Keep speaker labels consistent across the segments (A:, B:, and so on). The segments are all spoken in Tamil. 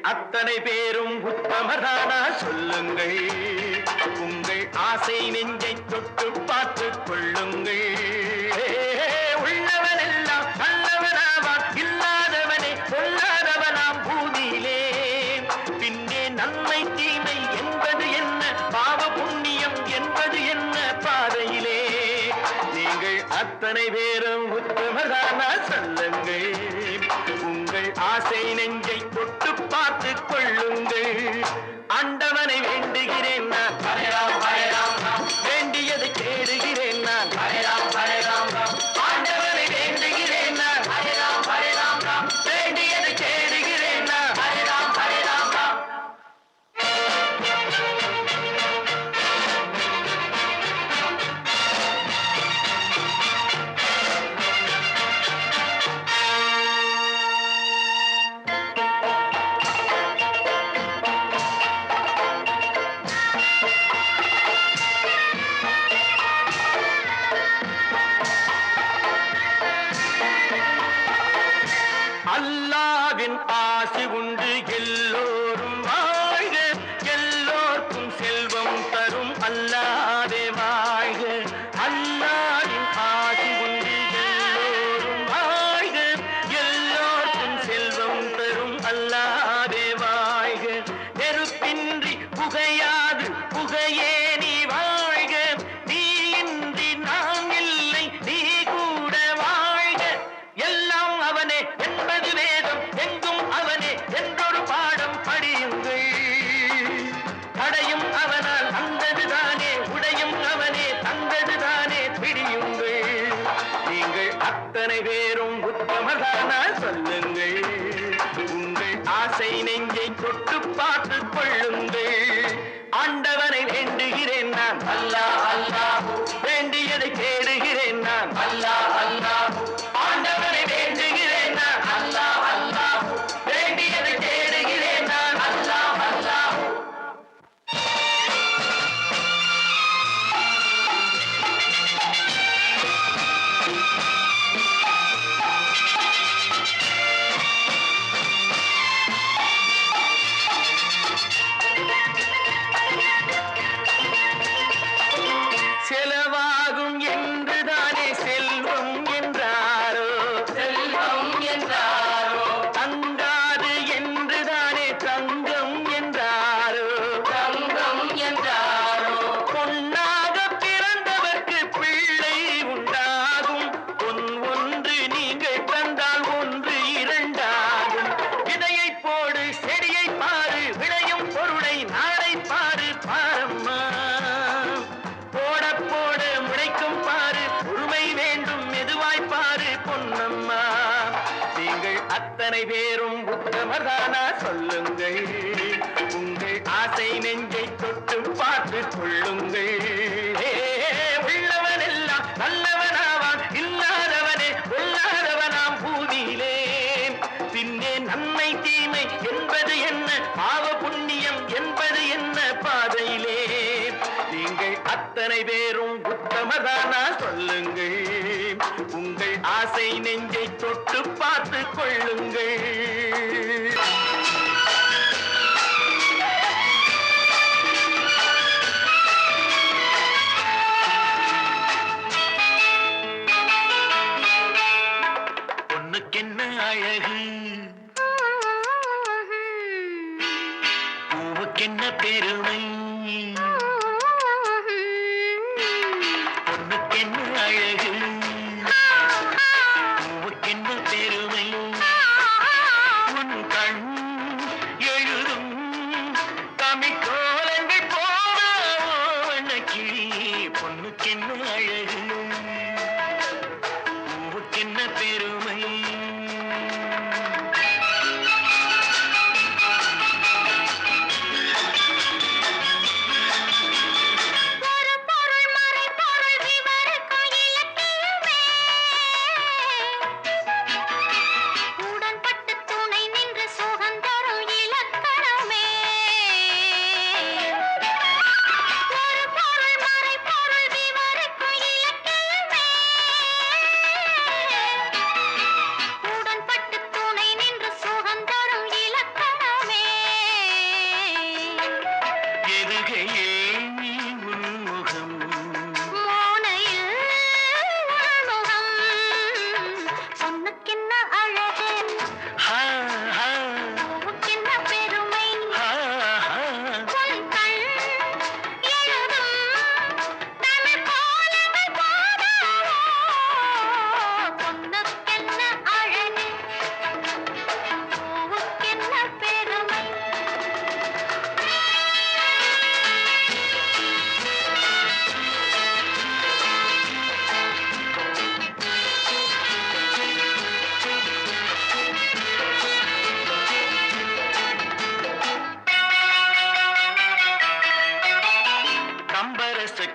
A: அத்தனை பேரும் உத்தமரானா சொல்லுங்கள். உங்கள் ஆசை நெஞ்சை தொட்டு பார்த்துக் கொள்ளுங்கள். உள்ளவன் எல்லாம் நல்லவனாவான், இல்லாதவனே பொல்லாதவனாம் பூமியிலே. பின்னே நன்மை தீமை என்பது என்ன, பாவ புண்ணியம் என்பது என்ன பாதையிலே. நீங்கள் அத்தனை பேரும் உத்தமரானா சொல்லுங்கள். உங்கள் ஆசை நெஞ்சை தொட்டு பார்த்துக் கொள்ளுங்கள். ஆண்டவனை வேண்டுகிறேன் நான், வேண்டியதை தேடுகிறேன் நான். ஆண்டவனை வேண்டுகிறேன் நான், வேண்டியதை தேடுகிறேன் நான். அல்லாவின் ஆசி உண்டு எல்லோரும் வாழ்க, எல்லோருக்கும் செல்வம் தரும் அல்லாவே வாழ்க. அல்லாவின் ஆசி உண்டு எல்லோரும் வாழ்க, எல்லோருக்கும் செல்வம் தரும் அல்லாவே வாழ்க. நெருப்பின்றி புகையாது புகையே நீ வாழ்க, நீ இன்றி நான் இல்லை நீ கூட வாழ்க. எல்லாம் அவனே என்பது வேதம், எங்கும் அவனே என்றொரு பாடம் படியுங்கள். தடையும் அவனால் வந்ததுதானே, உடையும் அவனே தந்ததுதானே பிடியுங்கள். நீங்கள் அத்தனை பேரும் உத்தமதானா சொல்லுங்கள். உங்கள் ஆசை நெஞ்சை தொட்டு பார்த்துக் கொள்ளுங்கள். ஆண்டவனை வேண்டுகிறேன் நான், அல்லாஹ் அல்லாஹ். வேண்டியதை தேடுகிறேன் நான், அல்லாஹ் அல்லாஹ். ஆண்டவனை வேண்டுகிறேன் நான், அல்லாஹ் அல்லாஹ். வேண்டியதை தேடுகிறேன் நான், அல்லாஹ் அல்லாஹ். செலவாகும் என்றுதானே செல்வம் என்றாரோ, செல்வம் என்றாரோ. தங்காது என்றுதானே தங்கம் என்றாரோ, தங்கம் என்றாரோ. பொன்னாக பிறந்தவர்க்கு பிள்ளை உண்டாகும். பொன் ஒன்று நீங்கள் தந்தால் ஒன்று இரண்டாகும். விதையை போடு செடியை பாரு, விளையும் பொருளை நாளை பாரு பாரம்மா. போட போட முளைக்கும் பாரு, பொறுமை வேண்டும் மெதுவாய் பாரு பொன்னம்மா. நீங்கள் அத்தனை பேரும் உத்தமதானா சொல்லுங்கள். உங்கள் ஆசை நெஞ்சை தொட்டு பார்த்துக் கொள்ளுங்கள். உள்ளவன் எல்லாம் நல்லவனாவான், இல்லாதவனே பொல்லாதவனாம் பூமியிலே. பின்னே நன்மை தீமை என்பது என்ன, பாவ புண்ணியம் என்பது என்ன பாதையிலே. நீங்கள் அத்தனை பேரும் உத்தமதானா சொல்லுங்கள். உங்கள் ஆசை நெஞ்சை தொட்டு பார்த்துக் கொள்ளுங்கள். பொண்ணுக்கென்ன அழகு, பூவுக்கென்ன பெருமை. பொண்ணுக்கென்ன அழகு, பூவுக்கென்ன பெருமை. உன் கண்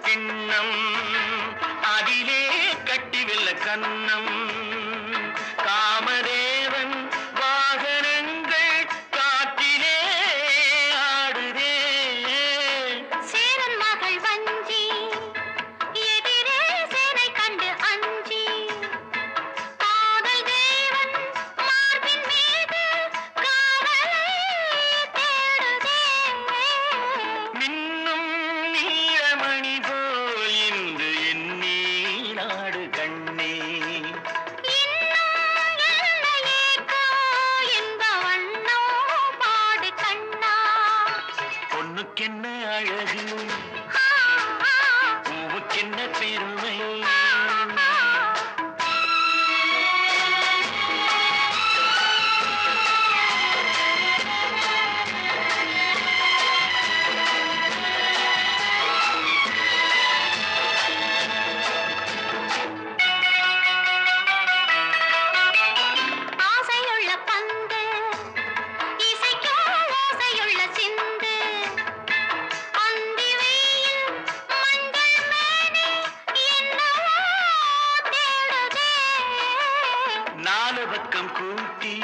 A: கிண்ணம் அதிலே கட்டி வெல்ல கன்னம் காமதேவன் வாகனங்கள் காற்றிலே ஆடுதே
B: சேரன் மகள் வஞ்சி எதிரே சேனை கண்டு அஞ்சி காதல் தேவன் மார்பின் மீது காவலை தேடுதே
A: மின்னும் நீலமணி போல் இன்று எண்ணி நாடு கண்ணே
B: இன்னும் எல்லையேக்கோ என்ப வண்ணம் பாடு கண்ணா
A: பொண்ணுக்கென்ன அழகு
B: ஆ, ஆ,
A: பூவுக்கென்ன பெருமை
B: ஆ. ஆசையுள்ள பந்து இசைக்கும் ஓசையுள்ள சிந்து அந்தி வெயில் மஞ்சள் மேனி என்னவோ தேடுதே
A: நாலு பக்கம் கூட்டி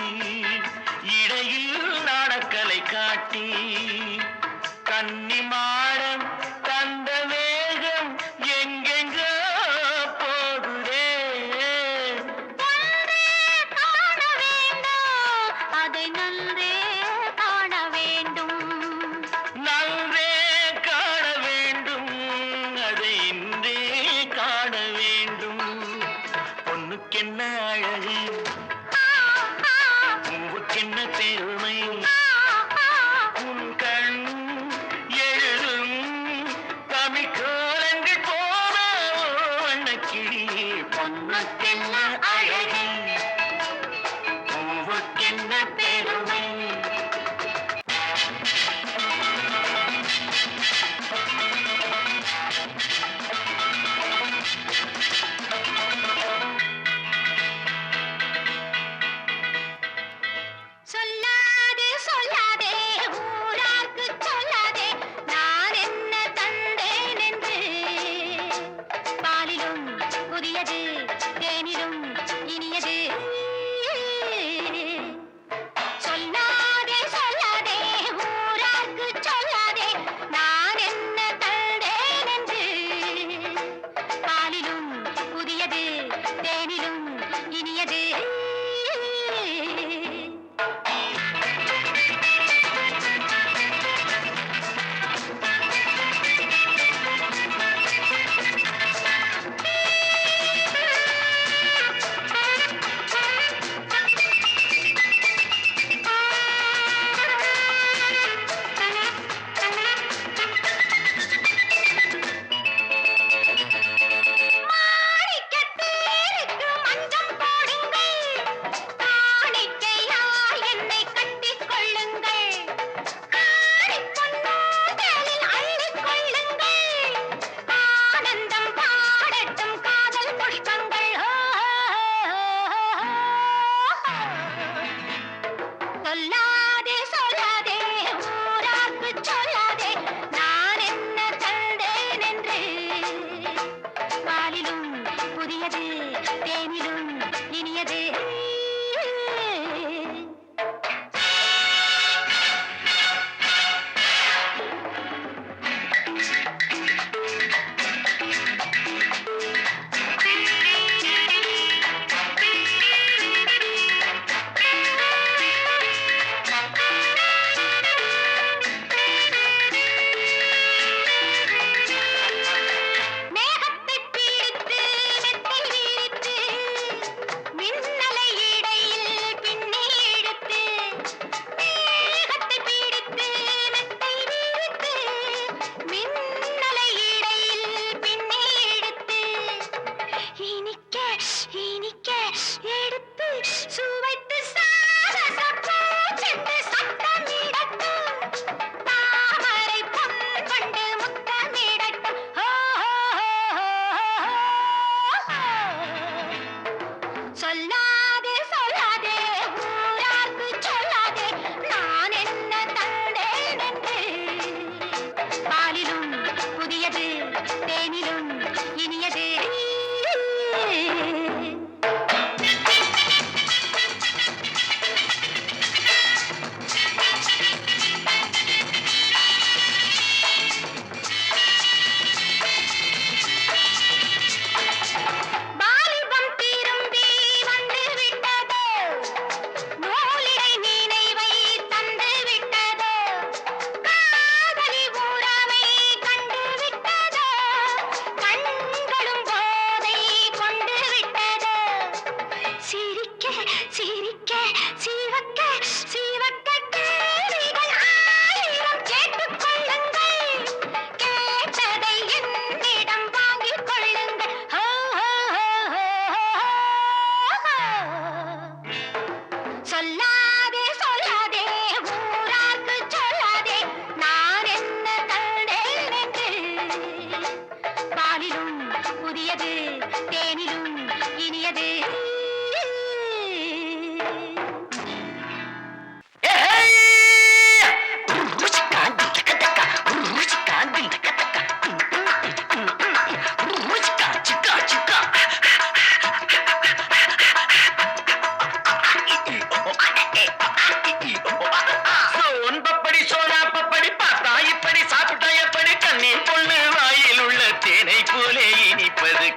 A: இடையில் நாடக்கலை காட்டி கன்னிமாடம் தந்த வேகம் எங்கெங்கோ போகுதே
B: ஒன்றே காண வேண்டும் அதை நன்றே காண வேண்டும்
A: நன்றே காண வேண்டும் அதை இன்றே காண வேண்டும் பொண்ணுக்கென்ன அழகு
B: ஆ, ஆ,
A: பூவுக்கென்ன பெருமை
B: ஆ, ஆ.
A: உன் கண் எழுதும் தமிழ் கோலங்கள் போன வண்ணக்கிளி பொண்ணுக்கென்ன அழகு பூவுக்கென்ன பெருமை
B: சொல்லாதே சொல்லாதே ஊரார்க்கு சொல்லாதே நான் என்ன தந்தேன் என்று பாலிலும் புதியது தேனிலும் இனியது சொல்லாதே சொல்லாதே ஊரார்க்கு சொல்லாதே நான் என்ன தந்தேன் என்று பாலிலும் புதியது தேனிலும் இனியது மாணிக்கத்தேருக்கு மஞ்சம் போடுங்கள் காணிக்கையால் என்னை கட்டிக் கொள்ளுங்கள் காணிப் பொன்னூஞ்சலில் அள்ளிக் கொள்ளுங்கள் ஆனந்தம் பாடட்டும் காதல் புஷ்பங்கள் சொல்லாதே சொல்லாதே ஊரார்க்கு சொல்லாதே நான் என்ன தந்தேன் என்று பாலிலும் புதியது தேனிலும் இனியது மேகத்தைப் பிடித்து மெத்தை விரித்து மின்னல் புதியது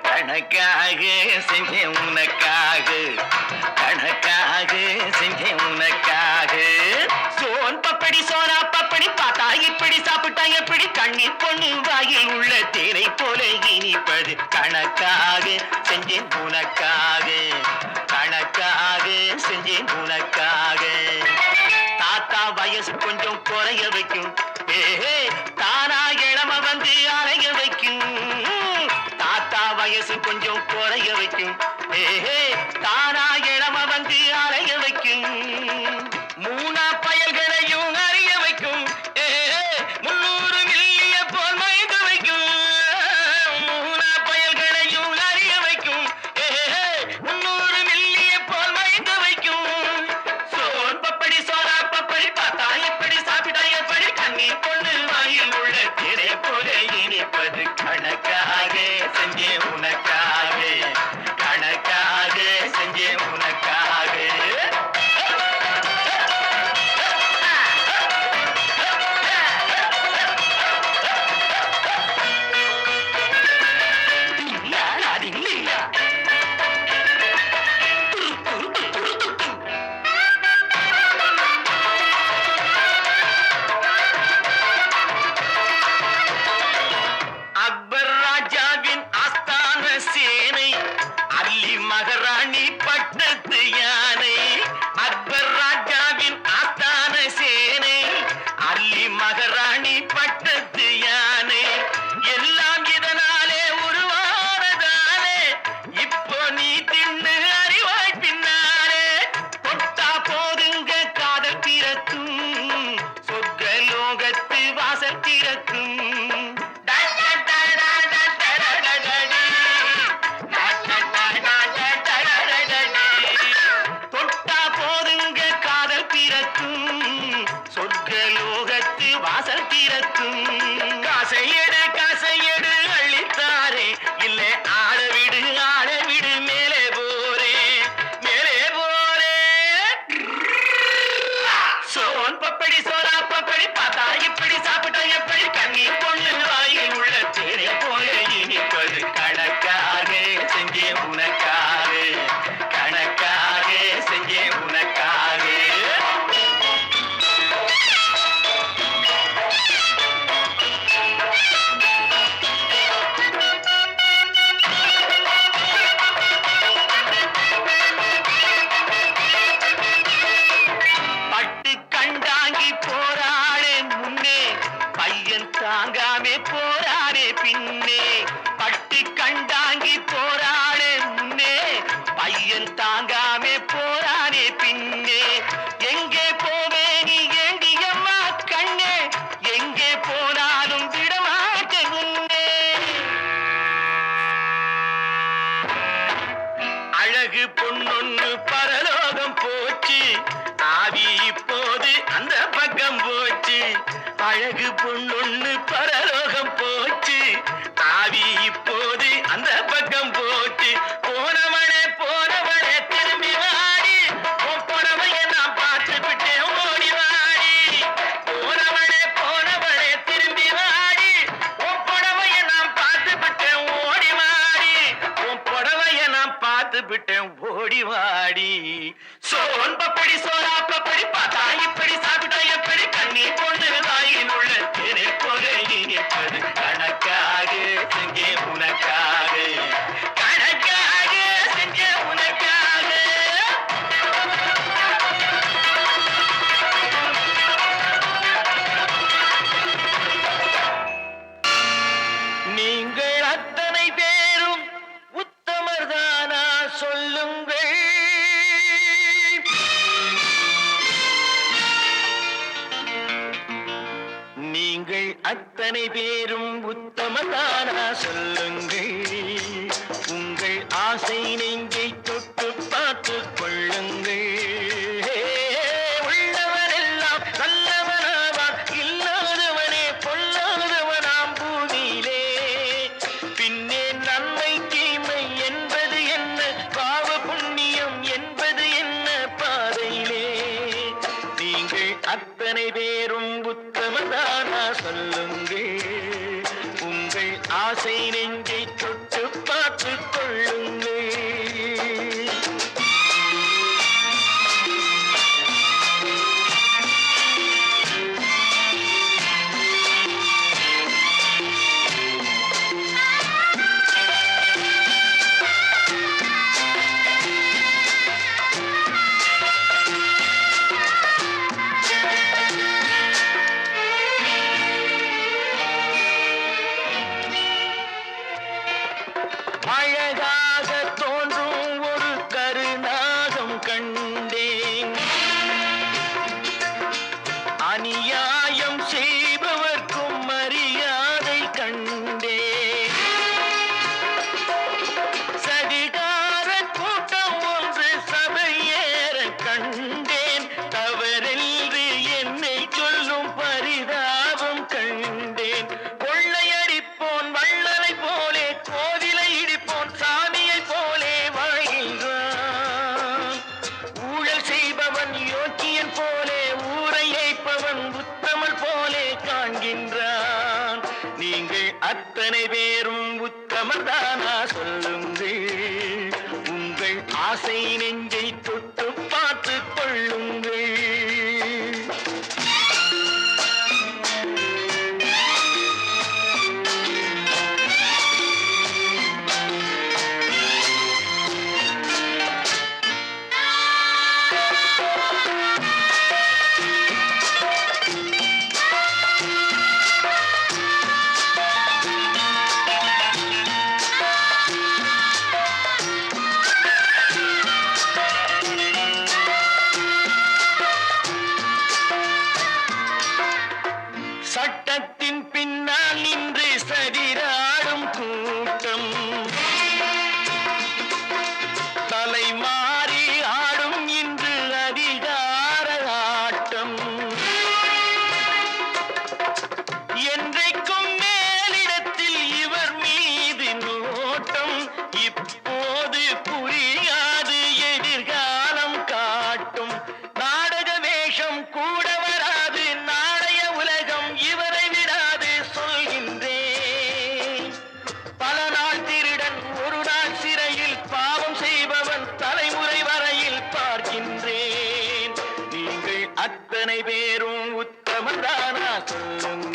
A: கணக்காக செஞ்சேன் உனக்காக கணக்காக செஞ்சேன் உனக்காக சோன் பப்படி சோனா பப்படி பார்த்தா இப்படி சாப்பிட்டா எப்படி கண்ணீர் பொண்ணு வாயில் உள்ள தேனை போல இனிப்பது கணக்காக செஞ்சேன் உனக்காக கணக்காக செஞ்சேன் உனக்காக தாத்தா வயசு கொஞ்சம் குறைய வைக்கும் ஏஹே தானா இளம வந்து அலைய வைக்கும் தாத்தா வயசு கொஞ்சம் குறைய வைக்கும் ஏஹே தானா இளம வந்து அலைய வைக்கும் மூணா பயல்களையும் அறிய வைக்கும் ஏஹே 300 மில்லிய போல் மயங்க வைக்கும் மூணா பயல்களையும் அறிய வைக்கும் ஏஹே 300 மில்லிய போல் மயங்க வைக்கும் சோன் பப்படி சோனா பப்படி பார்த்தா எப்படி சாப்பிட்டா எப்படி கண்ணீர் பொண்ணு வாயில் உள்ள திரை போல இனிப்பது கணக்காக செஞ்சே உனக்காக கணக்காக செஞ்சே உனக்காக அது இல்லையா அக்பர் ராஜாவின் ஆஸ்தான சேனை அல்லி மகாராணி பட்டத்து யானை அக்பர் ராஜாவின் ஆஸ்தான சேனை அல்லி மகாராணி பட்டத்து யானை எல்லாம் இதனாலே உருவானதாலே இப்போ நீ தின்னு அறிவாய் பின்னாலே தொட்டா போதுங்க காதல் பிறக்கும் சொர்க்க லோகத்து வாசல் திறக்கும் தொட்டா போதுங்க காதல் பிறக்கும் சொர்க்க லோகத்து வாசல் திறக்கும் காசையடு அள்ளித்தாரே இல்லை ஆள விடு மேலே போரே சோன் பப்படி சோனா பப்படி பார்த்தா இப்படி சாப்பிட்டா எப்படி கண்ணீர் பொண்ணு வாயில் உள்ள தேரை போல இனிப்பது கணக்காக செஞ்சே உனக்காக கணக்காக செஞ்சே உனக்காக பட்டு கண்டாங்கி போராளே முன்னே பையன் தாங்காமே போராடே பின்னே பட்டு கண்டாங்கி போராளே முன்னே பையன் தாங்காமே போராடே பின்னே எங்கே போவே நீ ஏண்டியம்மா கண்ணே எங்கே போனாலும் விடமாட்டேன் உன்னே அழகு பொன்னொன்னு பரலோகம் போச்சு ஆவி இப்போது அந்த பக்கம் போச்சு அழகு பொன்னொன்னு பரலோகம் போச்சு ஆவி இப்போது அந்த பக்கம் போச்சு போனவனே திரும்பி வாடி உன் புடவைய நான் பார்த்து விட்டேன் ஓடி வாடி போனவனே திரும்பி வாடி உன் புடவைய நான் பார்த்து விட்டேன் ஓடி வாடி உன் புடவைய நான் பார்த்து விட்டேன் ஓடி வாடி சோன் பப்படி சோனா பப்படி பார்த்தா இப்படி சாப்பிட்டா எப்படி கண்ணீர் பொண்ணு வாயில் உள்ள திரை போல இனிப்பது கணக்காக செஞ்சே உனக்காக கணக்காக செஞ்சே உனக்காக நீங்கள் அத்தனை பேரும் உத்தமர்தானா சொல்லுங்கள் நீங்கள் அத்தனை பேரும் உத்தமதானா சொல்லுங்கள் உங்கள் ஆசை நெஞ்சை நீங்கள் ஆசை நெஞ்சை தொட்டு பார்த்துக் கொள்ளுங்கள். அழகாக தோன்றும் ஒரு கருநாகம் கண்டேன். அநியாயம் செய்பவர்க்கும் மரியாதை கண்டேன். சதிகார கூட்டம் ஒன்று சபையேற கண்டேன். தவறென்று என்னை சொல்லும் பரிதாபம் கண்டேன். கொள்ளையடிப்போன் வள்ளலை போலே கோவிலை இடிப்போன் சாமியை போலே வாழ்கின்றான். ஊழல் செய்பவன் யோக்கியன் போலே ஊரை ஏய்ப்பவன் உத்தமல் போலே காண்கின்றான். நீங்கள் அத்தனை பேரும் உத்தமர் தானா சொல்லுங்கள். உங்கள் ஆசை நெஞ்சை தொட்டு பார்த்துக் கொள்ளுங்கள். சட்டத்தின் பின்னால் நின்று சதிராடும் கூட்டம் தலைமாறி ஆடும் இன்று அதிகார ஆட்டம். என்றைக்கும் மேலிடத்தில் இவர் மீது நோட்டம். இப்போது புரியாது எதிர்காலம் காட்டும். நாடக வேஷம் கூட வராது நாளைய உலகம் இவரை விடாது சொல்கின்றேன். பல நாள் திருடன் ஒரு நாள் சிறையில் பாவம் செய்பவன் தலைமுறை வரையில் பார்க்கின்றேன். நீங்கள் அத்தனை பேரும் உத்தமதானா சொல்லுங்கள்.